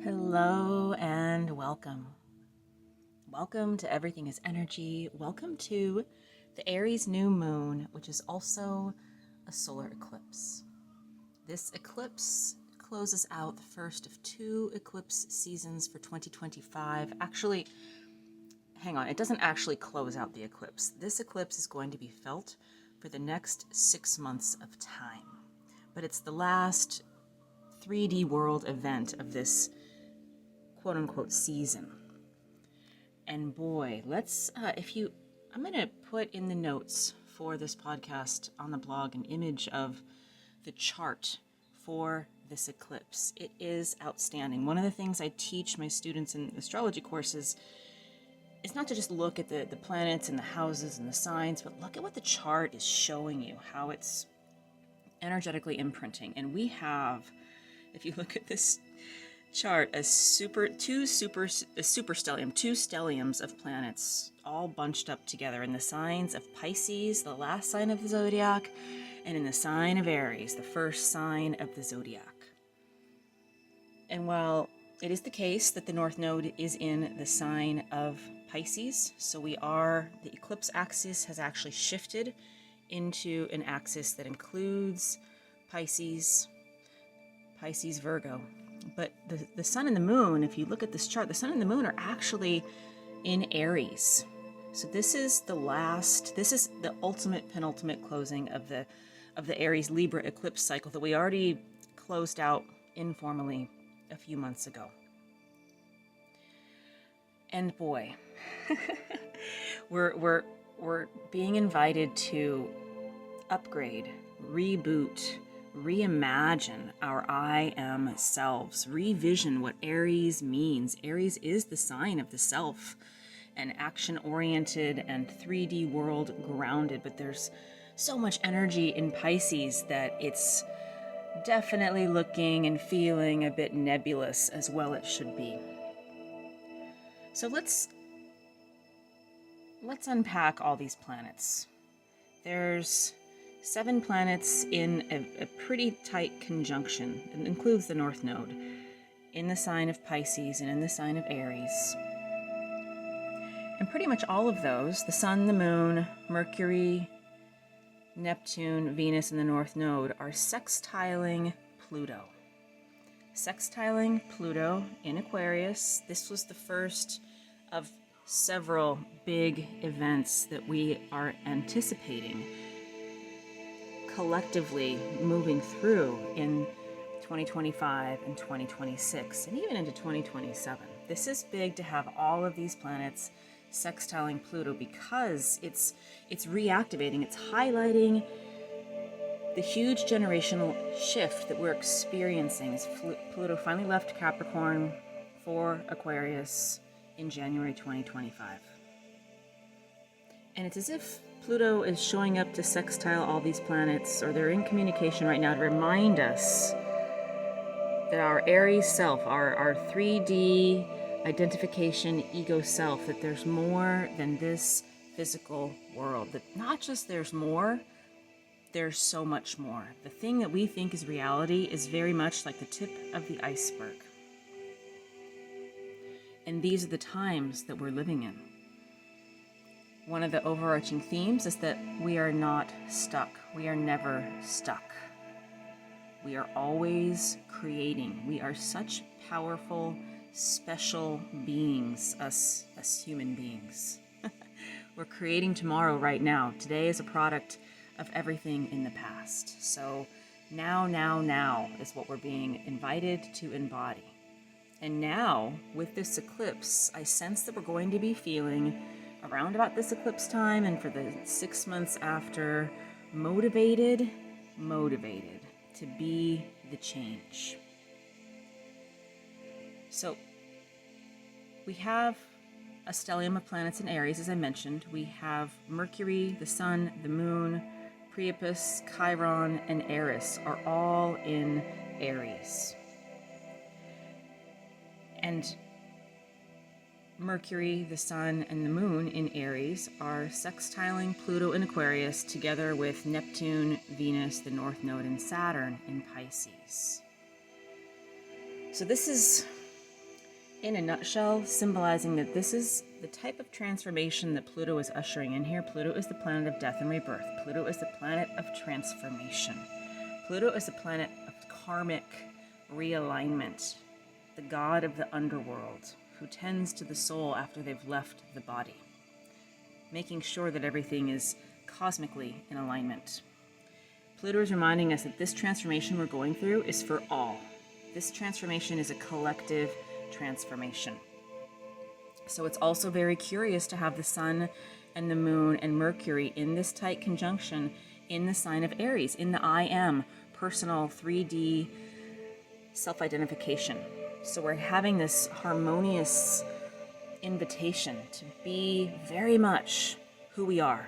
Hello and welcome. Welcome to Everything is Energy. Welcome to the Aries new moon, which is also a solar eclipse. This eclipse closes out the first of two eclipse seasons for 2025. Actually, hang on, it doesn't actually close out the eclipse. This eclipse is going to be felt for the next 6 months of time. But it's the last 3D world event of this quote-unquote season. And boy, I'm going to put in the notes for this podcast on the blog an image of the chart for this eclipse. It is outstanding. One of the things I teach my students in astrology courses is not to just look at the planets and the houses and the signs, but look at what the chart is showing you, how it's energetically imprinting. And we have, if you look at this chart, two stelliums of planets all bunched up together in the signs of Pisces, the last sign of the zodiac, and in the sign of Aries, the first sign of the zodiac. And while it is the case that the North Node is in the sign of Pisces, the eclipse axis has actually shifted into an axis that includes Pisces, Virgo. But the sun and the moon, if you look at this chart, the sun and the moon are actually in Aries. So this is the ultimate penultimate closing of the Aries Libra eclipse cycle that we already closed out informally a few months ago. And boy, we're being invited to upgrade, reboot, reimagine our I am selves, revision what Aries means. Aries is the sign of the self, and action-oriented and 3D world grounded, but there's so much energy in Pisces that it's definitely looking and feeling a bit nebulous, as well it should be. So let's unpack all these planets. There's 7 planets in a pretty tight conjunction. It includes the North Node in the sign of Pisces and in the sign of Aries. And pretty much all of those, the Sun, the Moon, Mercury, Neptune, Venus, and the North Node, are sextiling Pluto. Sextiling Pluto in Aquarius. This was the first of several big events that we are anticipating collectively moving through in 2025 and 2026 and even into 2027. This is big to have all of these planets sextiling Pluto because it's reactivating, it's highlighting the huge generational shift that we're experiencing as Pluto finally left Capricorn for Aquarius in January 2025. And it's as if Pluto is showing up to sextile all these planets, or they're in communication right now to remind us that our Aries self, our 3D identification ego self, that there's more than this physical world. That not just there's more, there's so much more. The thing that we think is reality is very much like the tip of the iceberg. And these are the times that we're living in. One of the overarching themes is that we are not stuck. We are never stuck. We are always creating. We are such powerful, special beings, us human beings. We're creating tomorrow right now. Today is a product of everything in the past. So now is what we're being invited to embody. And now, with this eclipse, I sense that we're going to be feeling around about this eclipse time and for the 6 months after, motivated to be the change. So we have a stellium of planets in Aries, as I mentioned. We have Mercury, the Sun, the Moon, Priapus, Chiron, and Eris are all in Aries. And Mercury, the Sun, and the Moon in Aries are sextiling Pluto in Aquarius together with Neptune, Venus, the North Node, and Saturn in Pisces. So this is in a nutshell, symbolizing that this is the type of transformation that Pluto is ushering in here. Pluto is the planet of death and rebirth. Pluto is the planet of transformation. Pluto is the planet of karmic realignment, the god of the underworld, who tends to the soul after they've left the body, making sure that everything is cosmically in alignment. Pluto is reminding us that this transformation we're going through is for all. This transformation is a collective transformation. So it's also very curious to have the sun and the moon and Mercury in this tight conjunction in the sign of Aries, in the I am, personal 3D self-identification. So we're having this harmonious invitation to be very much who we are,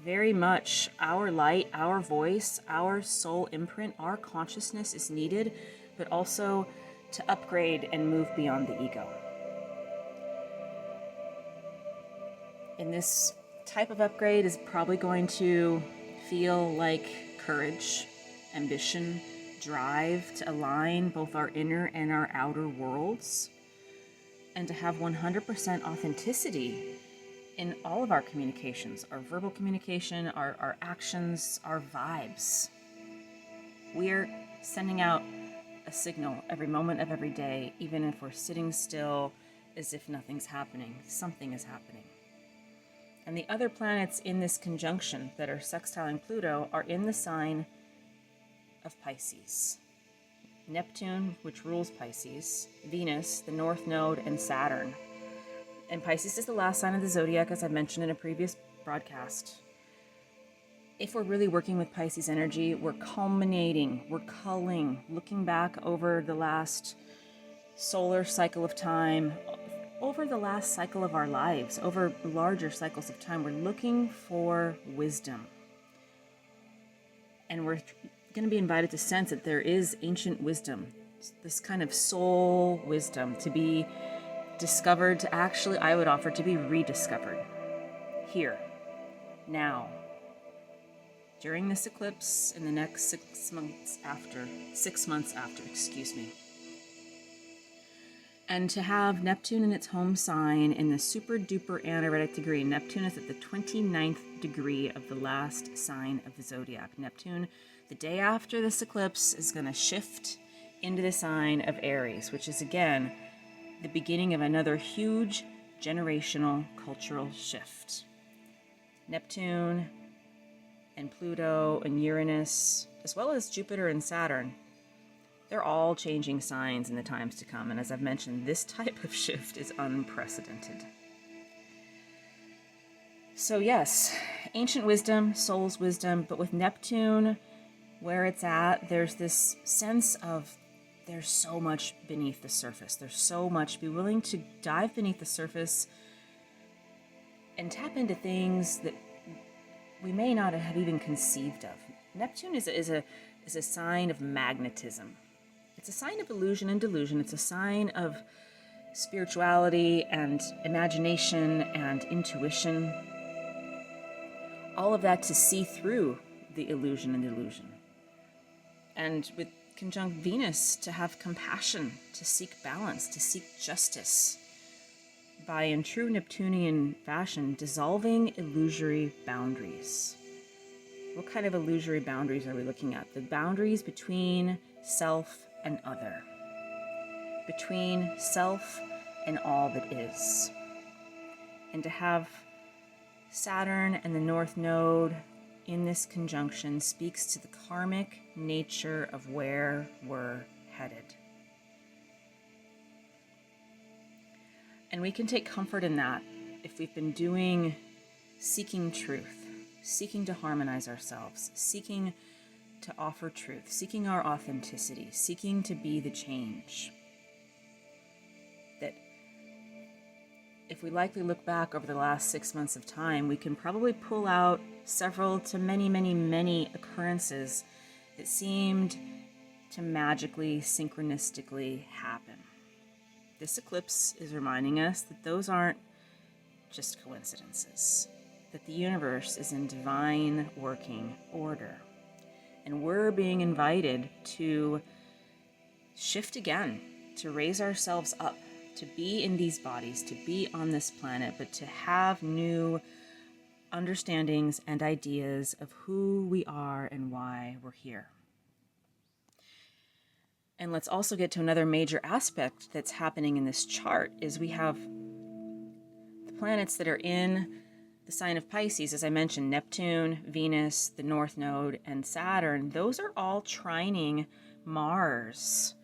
very much our light, our voice, our soul imprint, our consciousness is needed, but also to upgrade and move beyond the ego. And this type of upgrade is probably going to feel like courage, ambition, drive to align both our inner and our outer worlds, and to have 100% authenticity in all of our communications, our verbal communication, our actions, our vibes. We're sending out a signal every moment of every day, even if we're sitting still as if nothing's happening. Something is happening. And the other planets in this conjunction that are sextiling Pluto are in the sign of Pisces. Neptune, which rules Pisces, Venus, the North Node, and Saturn. And Pisces is the last sign of the zodiac, as I mentioned in a previous broadcast. If we're really working with Pisces energy, we're culminating, we're culling, looking back over the last solar cycle of time, over the last cycle of our lives, over larger cycles of time. We're looking for wisdom. And we're going to be invited to sense that there is ancient wisdom, this kind of soul wisdom to be discovered, to actually, I would offer, to be rediscovered here, now, during this eclipse, in the next 6 months after, And to have Neptune in its home sign in the super duper anaretic degree. Neptune is at the 29th degree of the last sign of the zodiac. Neptune, the day after this eclipse, is going to shift into the sign of Aries, which is again the beginning of another huge generational cultural shift. Neptune and Pluto and Uranus, as well as Jupiter and Saturn, they're all changing signs in the times to come. And as I've mentioned, this type of shift is unprecedented. So yes, ancient wisdom, soul's wisdom, but with Neptune where it's at, there's this sense of there's so much beneath the surface. There's so much. Be willing to dive beneath the surface and tap into things that we may not have even conceived of. Neptune is a sign of magnetism. It's a sign of illusion and delusion. It's a sign of spirituality and imagination and intuition. All of that to see through the illusion and delusion. And with conjunct Venus, to have compassion, to seek balance, to seek justice, by, in true Neptunian fashion, dissolving illusory boundaries. What kind of illusory boundaries are we looking at? The boundaries between self and other, between self and all that is. And to have Saturn and the North Node in this conjunction speaks to the karmic nature of where we're headed. And we can take comfort in that if we've been seeking truth, seeking to harmonize ourselves, seeking to offer truth, seeking our authenticity, seeking to be the change. That if we likely look back over the last 6 months of time, we can probably pull out several to many, many, many occurrences that seemed to magically, synchronistically happen. This eclipse is reminding us that those aren't just coincidences, that the universe is in divine working order. And we're being invited to shift again, to raise ourselves up, to be in these bodies, to be on this planet, but to have new understandings and ideas of who we are and why we're here. And let's also get to another major aspect that's happening in this chart is we have the planets that are in the sign of Pisces, as I mentioned, Neptune, Venus, the North Node, and Saturn. Those are all trining Mars.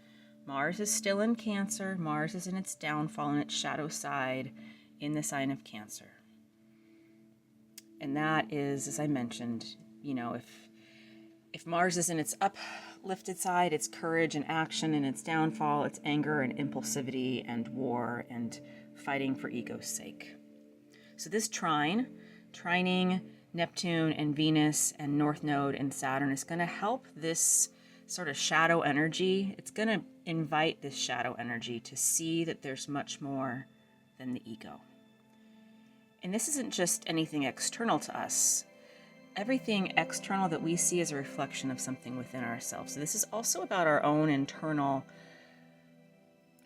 Mars is still in Cancer. Mars is in its downfall and its shadow side in the sign of Cancer. And that is, as I mentioned, if Mars is in its uplifted side, it's courage and action, and its downfall, it's anger and impulsivity and war and fighting for ego's sake. So this trining Neptune and Venus and North Node and Saturn is going to help this sort of shadow energy. It's going to invite this shadow energy to see that there's much more than the ego. And this isn't just anything external to us. Everything external that we see is a reflection of something within ourselves. So this is also about our own internal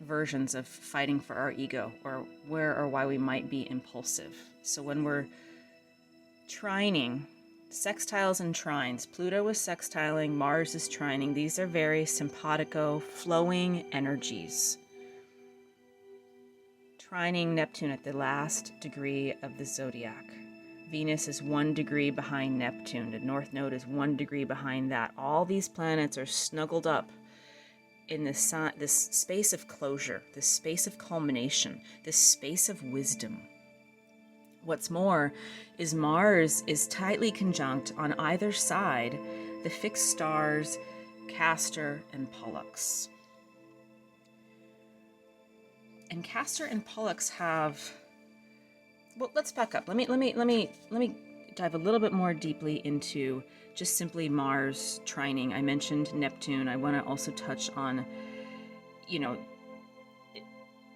versions of fighting for our ego, or where or why we might be impulsive. So when we're trining, sextiles and trines, Pluto is sextiling, Mars is trining. These are very simpatico, flowing energies. Trining Neptune at the last degree of the zodiac. Venus is 1 degree behind Neptune. The North Node is 1 degree behind that. All these planets are snuggled up in this space of closure, this space of culmination, this space of wisdom. What's more is Mars is tightly conjunct on either side the fixed stars Castor and Pollux. And Castor and Pollux have, well, let's back up. Let me dive a little bit more deeply into just simply Mars trining. I mentioned Neptune. I want to also touch on,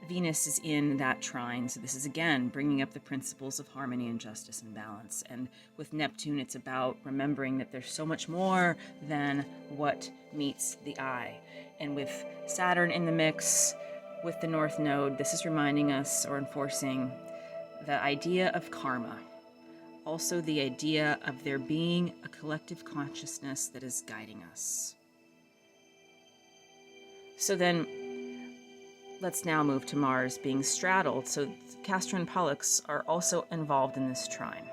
Venus is in that trine. So this is, again, bringing up the principles of harmony and justice and balance. And with Neptune, it's about remembering that there's so much more than what meets the eye. And with Saturn in the mix, with the North Node, this is reminding us or enforcing the idea of karma. Also the idea of there being a collective consciousness that is guiding us. So then, let's now move to Mars being straddled. So Castor and Pollux are also involved in this trine.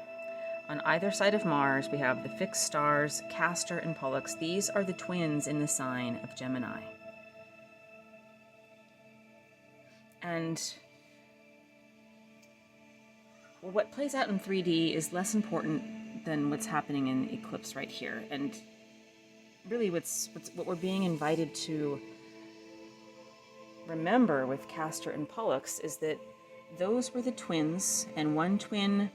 On either side of Mars, we have the fixed stars, Castor and Pollux. These are the twins in the sign of Gemini. And what plays out in 3D is less important than what's happening in Eclipse right here. And really what we're being invited to remember with Castor and Pollux is that those were the twins, and one twin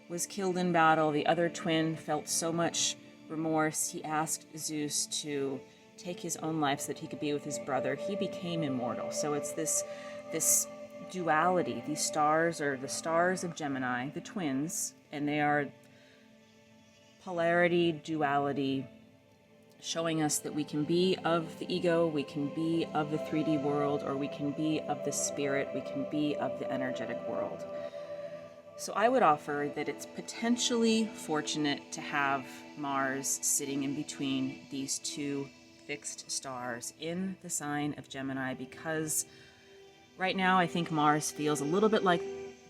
was killed in battle. The other twin felt so much remorse, he asked Zeus to take his own life so that he could be with his brother. He became immortal. So it's this duality. These stars are the stars of Gemini, the twins, and they are polarity, duality, showing us that we can be of the ego, we can be of the 3D world, or we can be of the spirit, we can be of the energetic world. So I would offer that it's potentially fortunate to have Mars sitting in between these two fixed stars in the sign of Gemini, because right now I think Mars feels a little bit like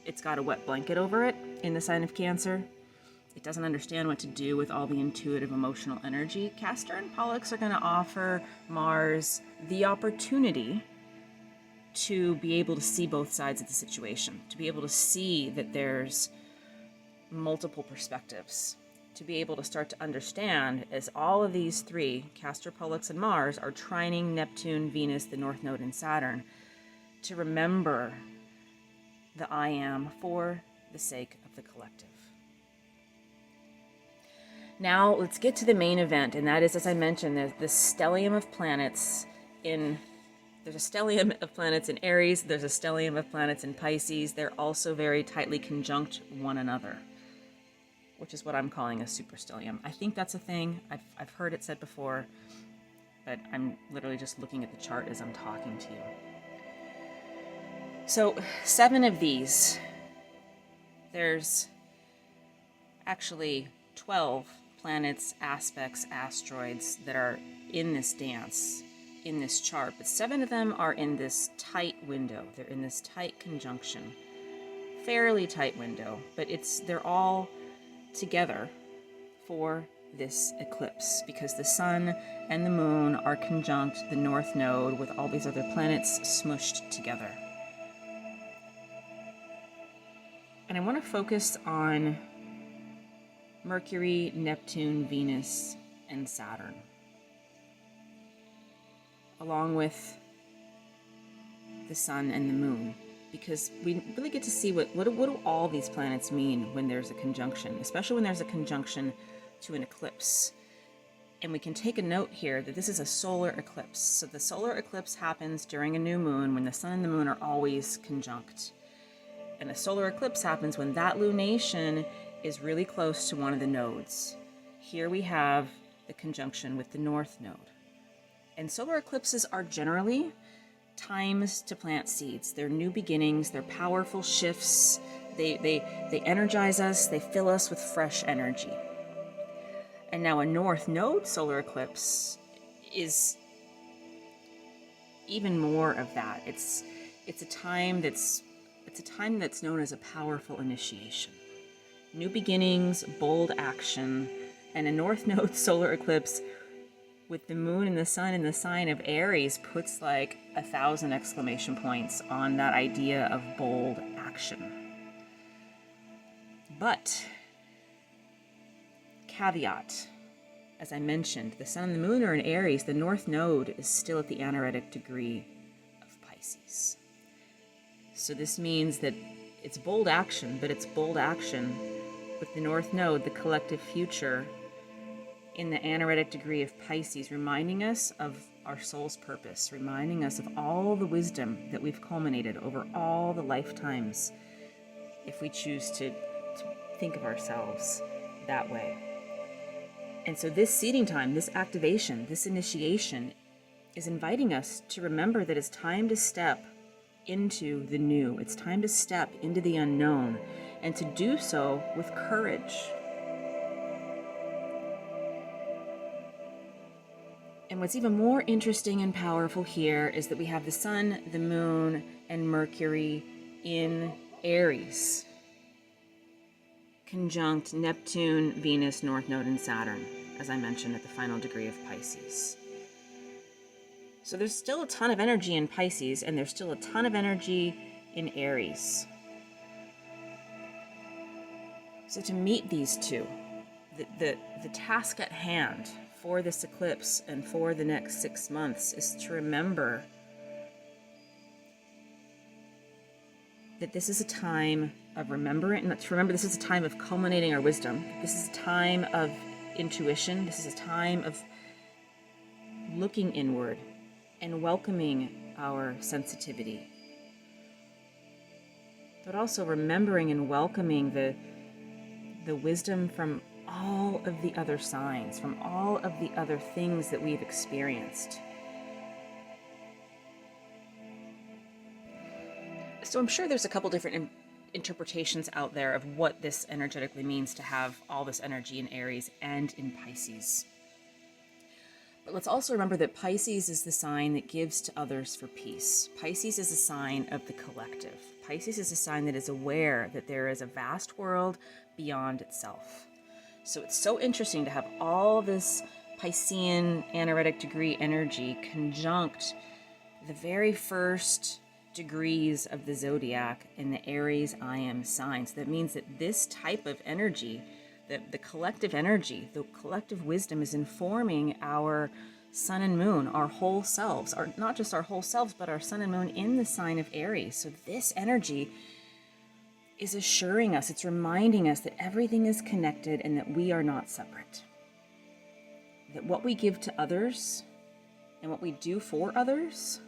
it's got a wet blanket over it in the sign of Cancer. It doesn't understand what to do with all the intuitive emotional energy. Castor and Pollux are going to offer Mars the opportunity to be able to see both sides of the situation, to be able to see that there's multiple perspectives, to be able to start to understand as all of these three, Castor, Pollux, and Mars, are trining Neptune, Venus, the North Node, and Saturn, to remember the I am for the sake of the collective. Now let's get to the main event, and that is, as I mentioned, there's the stellium of planets there's a stellium of planets in Aries, there's a stellium of planets in Pisces. They're also very tightly conjunct one another, which is what I'm calling a superstellium. I think that's a thing. I've heard it said before, but I'm literally just looking at the chart as I'm talking to you. So 7 of these, there's actually 12 planets, aspects, asteroids that are in this dance, in this chart, but 7 of them are in this tight window. They're in this tight conjunction, fairly tight window, but they're all together for this eclipse because the sun and the moon are conjunct the north node with all these other planets smushed together. And I want to focus on Mercury, Neptune, Venus, and Saturn, along with the sun and the moon, because we really get to see what do all these planets mean when there's a conjunction, especially when there's a conjunction to an eclipse. And we can take a note here that this is a solar eclipse. So the solar eclipse happens during a new moon when the sun and the moon are always conjunct. And a solar eclipse happens when that lunation is really close to one of the nodes. Here we have the conjunction with the north node. And solar eclipses are generally times to plant seeds. They're new beginnings, they're powerful shifts, they energize us, they fill us with fresh energy. And now a north node solar eclipse is even more of that. It's a time that's known as a powerful initiation. New beginnings, bold action, and a north node solar eclipse with the moon and the sun in the sign of Aries puts like 1,000 exclamation points on that idea of bold action. But, caveat, as I mentioned, the sun and the moon are in Aries. The north node is still at the anaretic degree of Pisces. So this means that it's bold action, but it's bold action with the north node, the collective future, in the anaretic degree of Pisces, reminding us of our soul's purpose, reminding us of all the wisdom that we've culminated over all the lifetimes, if we choose to think of ourselves that way. And so this seeding time, this activation, this initiation is inviting us to remember that it's time to step into the new. It's time to step into the unknown, and to do so with courage. And what's even more interesting and powerful here is that we have the sun, the moon, and Mercury in Aries, conjunct Neptune, Venus, North Node, and Saturn, as I mentioned, at the final degree of Pisces. So there's still a ton of energy in Pisces, and there's still a ton of energy in Aries. So to meet these two, the task at hand for this eclipse and for the next 6 months is to remember that this is a time of remembering, to remember this is a time of culminating our wisdom. This is a time of intuition. This is a time of looking inward and welcoming our sensitivity. But also remembering and welcoming the wisdom from all of the other signs, from all of the other things that we've experienced. So I'm sure there's a couple different interpretations out there of what this energetically means to have all this energy in Aries and in Pisces. But let's also remember that Pisces is the sign that gives to others for peace. Pisces is a sign of the collective. Pisces is a sign that is aware that there is a vast world beyond itself. So it's so interesting to have all this Piscean anaretic degree energy conjunct the very first degrees of the zodiac in the Aries I am signs. That means that this type of energy, the collective energy, the collective wisdom is informing our sun and moon, our whole selves, or not just our whole selves, but our sun and moon in the sign of Aries. So this energy is assuring us, it's reminding us that everything is connected and that we are not separate. That what we give to others and what we do for others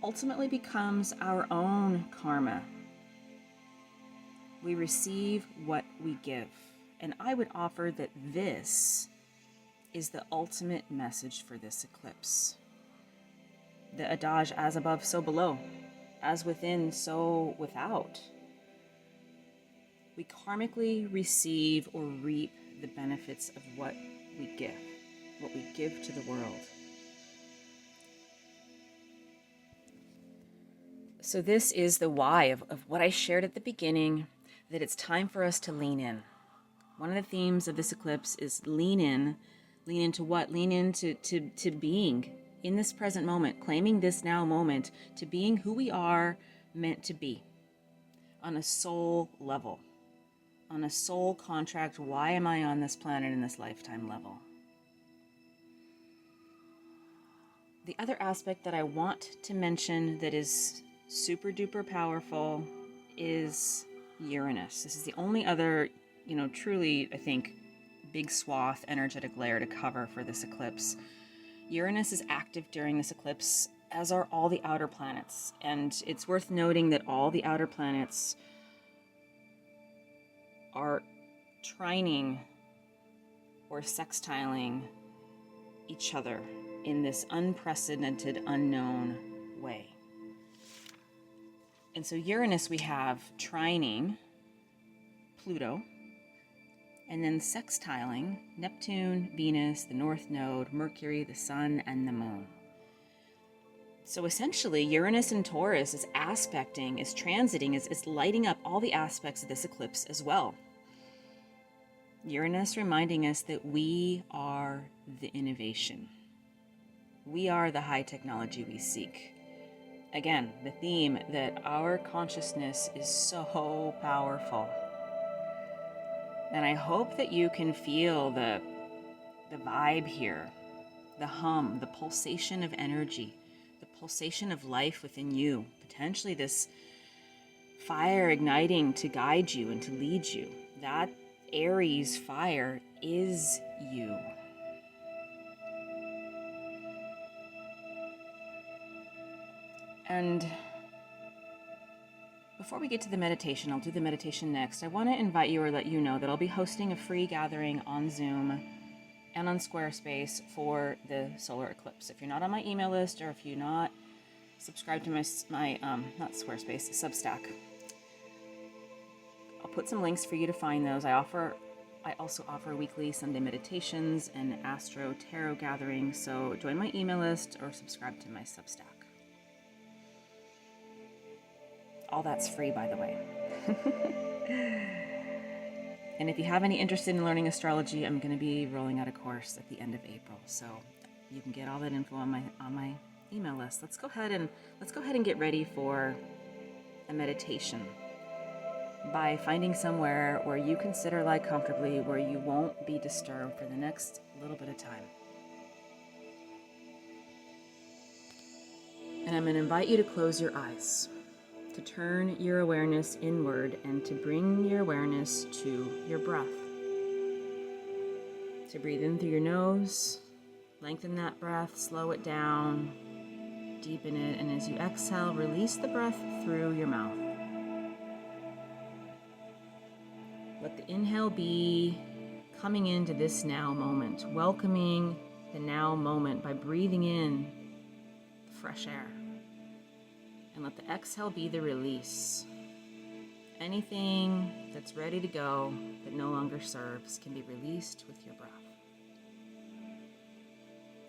ultimately becomes our own karma. We receive what we give. And I would offer that this is the ultimate message for this eclipse. The adage, as above, so below. as within, so without. We karmically receive or reap the benefits of what we give to the world. So this is the why of what I shared at the beginning, that it's time for us to lean in. One of the themes of this eclipse is lean in. Lean into what? Lean into to being in this present moment, claiming this now moment, to being who we are meant to be on a soul level, on a soul contract. Why am I on this planet in this lifetime level? The other aspect that I want to mention that is super duper powerful is Uranus. This is the only other, truly, I think, big swath energetic layer to cover for this eclipse. Uranus is active during this eclipse, as are all the outer planets. And it's worth noting that all the outer planets are trining or sextiling each other in this unprecedented, unknown way. And so Uranus, we have trining Pluto, and then sextiling Neptune, Venus, the North Node, Mercury, the Sun, and the Moon. So essentially, Uranus and Taurus is aspecting, is transiting, is lighting up all the aspects of this eclipse as well. Uranus reminding us that we are the innovation. We are the high technology we seek. Again, the theme that our consciousness is so powerful. And I hope that you can feel the vibe here, the hum, the pulsation of energy, the pulsation of life within you, potentially this fire igniting to guide you and to lead you. That Aries fire is you. And before we get to the meditation, I'll do the meditation next. I want to invite you or let you know that I'll be hosting a free gathering on Zoom and on Squarespace for the solar eclipse. If you're not on my email list, or if you're not subscribed to my not Squarespace, Substack, I'll put some links for you to find those. I also offer weekly Sunday meditations and Astro Tarot gatherings, so join my email list or subscribe to my Substack. All that's free, by the way. And if you have any interest in learning astrology, I'm going to be rolling out a course at the end of April, so you can get all that info on my email list. Let's go ahead and get ready for a meditation by finding somewhere where you can sit or lie comfortably, where you won't be disturbed for the next little bit of time. And I'm going to invite you to close your eyes, to turn your awareness inward, and to bring your awareness to your breath. To breathe in through your nose, lengthen that breath, slow it down, deepen it, and as you exhale, release the breath through your mouth. Let the inhale be coming into this now moment, welcoming the now moment by breathing in fresh air. And let the exhale be the release. Anything that's ready to go that no longer serves can be released with your breath.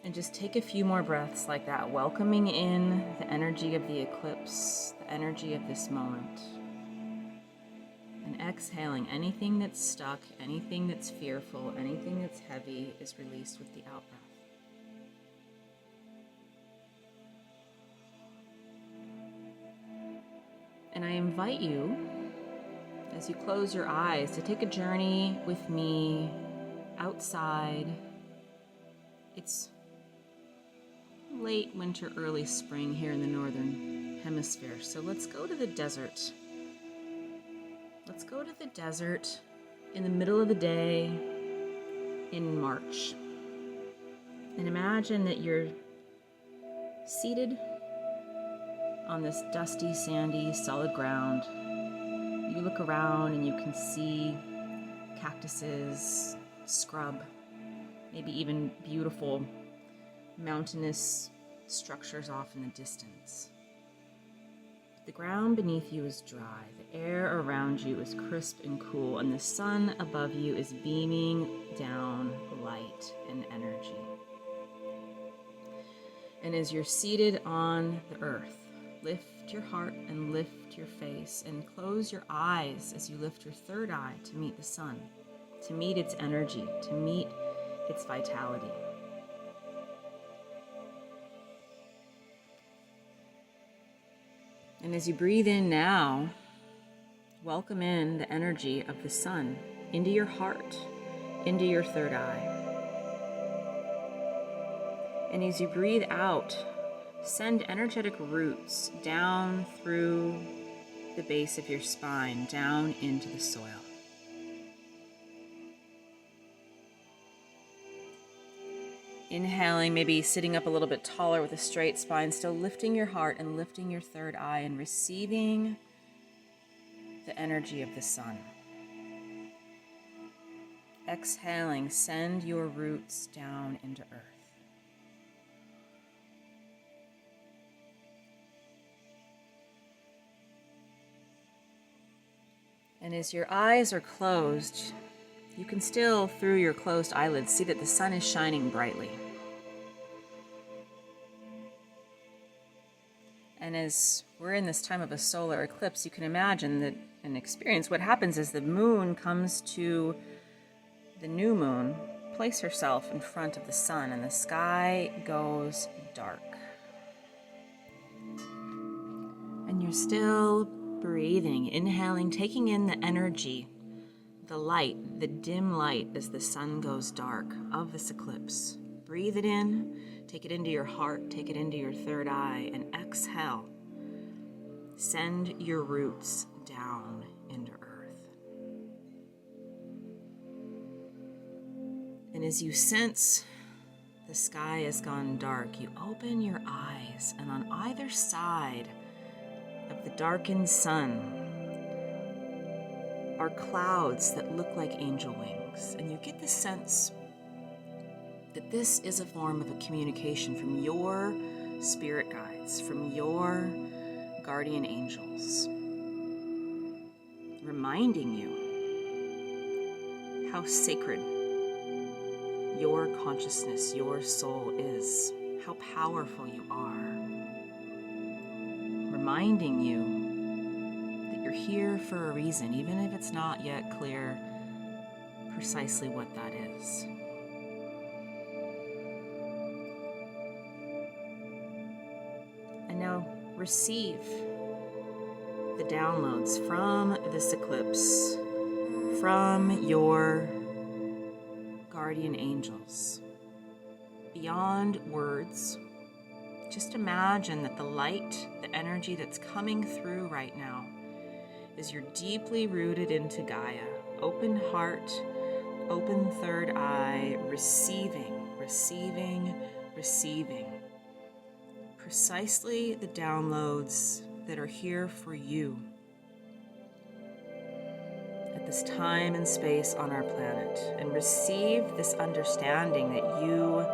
And just take a few more breaths like that, welcoming in the energy of the eclipse, the energy of this moment. And exhaling anything that's stuck, anything that's fearful, anything that's heavy is released with the out breath. And I invite you, as you close your eyes, to take a journey with me outside. It's late winter, early spring here in the northern hemisphere. So let's go to the desert. Let's go to the desert in the middle of the day in March. And imagine that you're seated on this dusty, sandy, solid ground. You look around and you can see cactuses, scrub, maybe even beautiful mountainous structures off in the distance. The ground beneath you is dry, the air around you is crisp and cool, and the sun above you is beaming down light and energy. And as you're seated on the earth, lift your heart and lift your face and close your eyes as you lift your third eye to meet the sun, to meet its energy, to meet its vitality. And as you breathe in now, welcome in the energy of the sun into your heart, into your third eye. And as you breathe out, send energetic roots down through the base of your spine, down into the soil. Inhaling, maybe sitting up a little bit taller with a straight spine, still lifting your heart and lifting your third eye and receiving the energy of the sun. Exhaling, send your roots down into earth. And as your eyes are closed, you can still, through your closed eyelids, see that the sun is shining brightly. And as we're in this time of a solar eclipse, you can imagine that and experience what happens is the moon comes to the new moon, place herself in front of the sun, and the sky goes dark. And you're still breathing, inhaling, taking in the energy, the light, the dim light as the sun goes dark of this eclipse. Breathe it in, take it into your heart, take it into your third eye, and exhale. Send your roots down into earth. And as you sense the sky has gone dark, you open your eyes, and on either side of the darkened sun are clouds that look like angel wings. And you get the sense that this is a form of a communication from your spirit guides, from your guardian angels, reminding you how sacred your consciousness, your soul is, how powerful you are, reminding you that you're here for a reason, even if it's not yet clear precisely what that is. And now receive the downloads from this eclipse, from your guardian angels. Beyond words, just imagine that the light, the energy that's coming through right now, is you're deeply rooted into Gaia. Open heart, open third eye, receiving, receiving, receiving. Precisely the downloads that are here for you at this time and space on our planet. And receive this understanding that you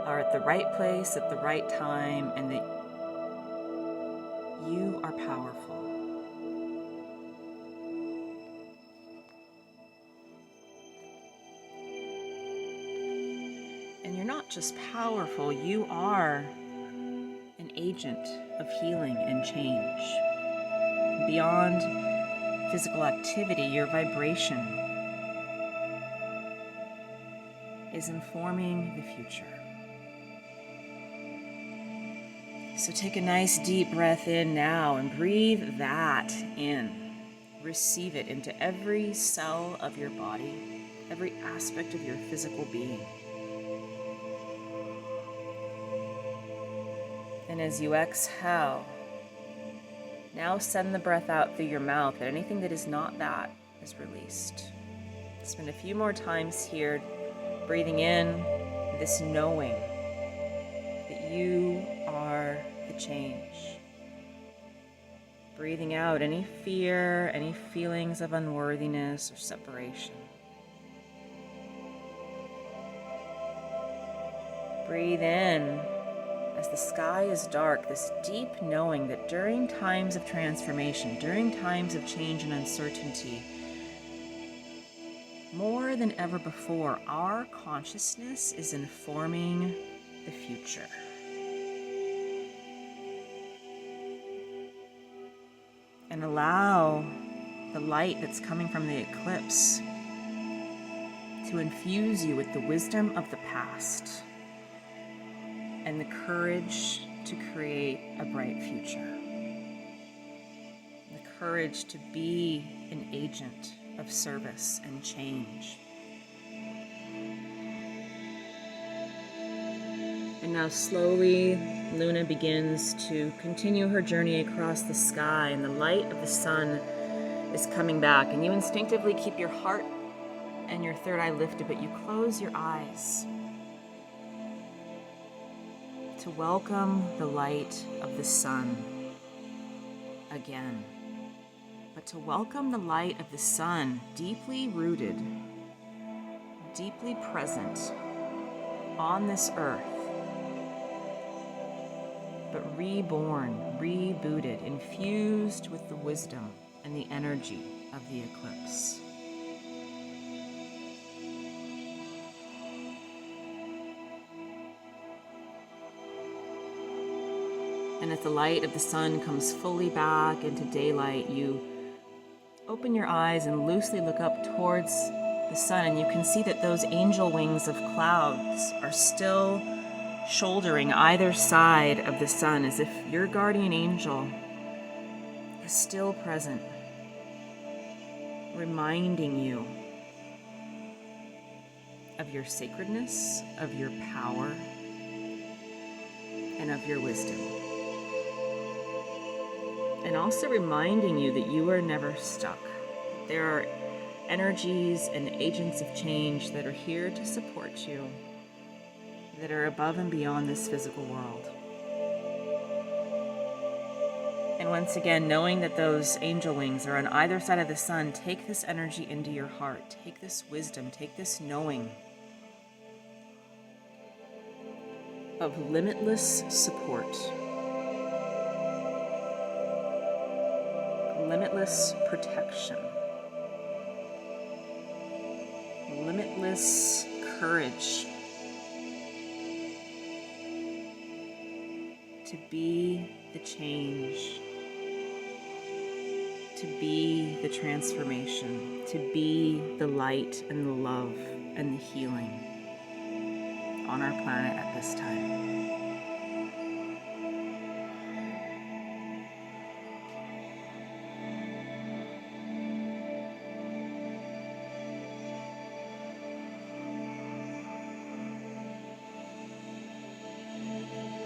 are at the right place at the right time, and that you are powerful. And you're not just powerful, you are an agent of healing and change. Beyond physical activity, your vibration is informing the future. So take a nice deep breath in now and breathe that in. Receive it into every cell of your body, every aspect of your physical being. And as you exhale, now send the breath out through your mouth, and anything that is not that is released. Spend a few more times here, breathing in this knowing that you are the change. Breathing out any fear, any feelings of unworthiness or separation. Breathe in as the sky is dark, this deep knowing that during times of transformation, during times of change and uncertainty, more than ever before, our consciousness is informing the future. And allow the light that's coming from the eclipse to infuse you with the wisdom of the past and the courage to create a bright future. The courage to be an agent of service and change. And now slowly, Luna begins to continue her journey across the sky, and the light of the sun is coming back. And you instinctively keep your heart and your third eye lifted, but you close your eyes to welcome the light of the sun again. But to welcome the light of the sun deeply rooted, deeply present on this earth, but reborn, rebooted, infused with the wisdom and the energy of the eclipse. And as the light of the sun comes fully back into daylight, you open your eyes and loosely look up towards the sun, and you can see that those angel wings of clouds are still shouldering either side of the sun, as if your guardian angel is still present, reminding you of your sacredness, of your power, and of your wisdom. And also reminding you that you are never stuck. There are energies and agents of change that are here to support you, that are above and beyond this physical world. And once again, knowing that those angel wings are on either side of the sun, take this energy into your heart. Take this wisdom, take this knowing of limitless support, limitless protection, limitless courage to be the change, to be the transformation, to be the light and the love and the healing on our planet at this time.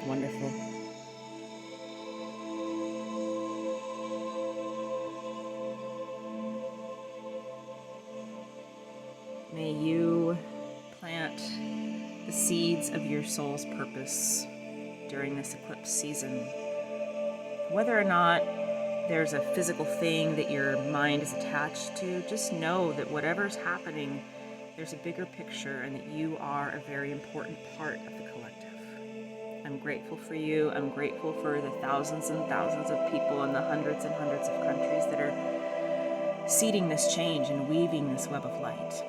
Wonderful. May you plant the seeds of your soul's purpose during this eclipse season. Whether or not there's a physical thing that your mind is attached to, just know that whatever's happening, there's a bigger picture and that you are a very important part of the collective. I'm grateful for you. I'm grateful for the thousands and thousands of people in the hundreds and hundreds of countries that are seeding this change and weaving this web of light.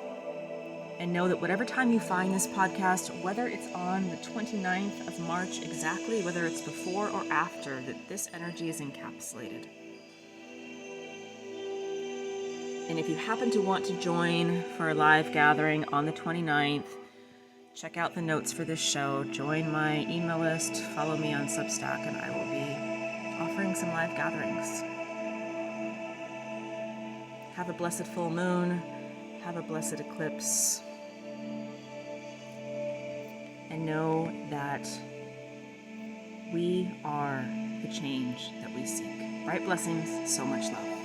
And know that whatever time you find this podcast, whether it's on the 29th of March exactly, whether it's before or after, that this energy is encapsulated. And if you happen to want to join for a live gathering on the 29th, check out the notes for this show, join my email list, follow me on Substack, and I will be offering some live gatherings. Have a blessed full moon, have a blessed eclipse, and know that we are the change that we seek. Bright blessings, so much love.